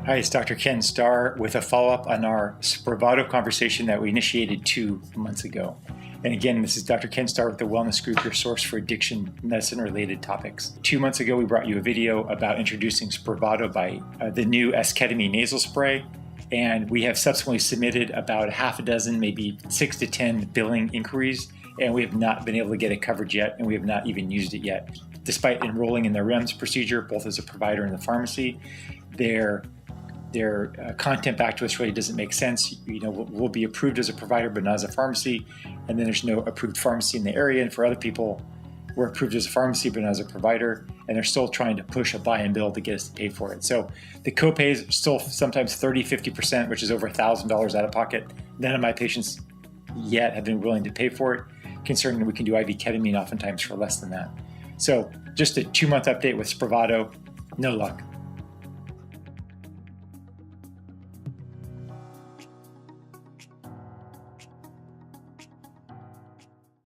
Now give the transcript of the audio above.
Hi, it's Dr. Ken Starr with a follow-up on our Spravato conversation that we initiated 2 months ago. And again, this is Dr. Ken Starr with the Wellness Group, your source for addiction medicine-related topics. 2 months ago, we brought you a video about introducing Spravato by the new Esketamine nasal spray. And we have subsequently submitted about a half a dozen, maybe 6 to 10 billing inquiries, and we have not been able to get it covered yet, and we have not even used it yet. Despite enrolling in the REMS procedure, both as a provider and the pharmacy, their content back to us really doesn't make sense. We'll be approved as a provider, but not as a pharmacy. And then there's no approved pharmacy in the area. And for other people, we're approved as a pharmacy, but not as a provider. And they're still trying to push a buy and bill to get us to pay for it. So the copays are still sometimes 30, 50%, which is over $1,000 out of pocket. None of my patients yet have been willing to pay for it, considering that we can do IV ketamine oftentimes for less than that. So just a 2-month update with Spravato, no luck.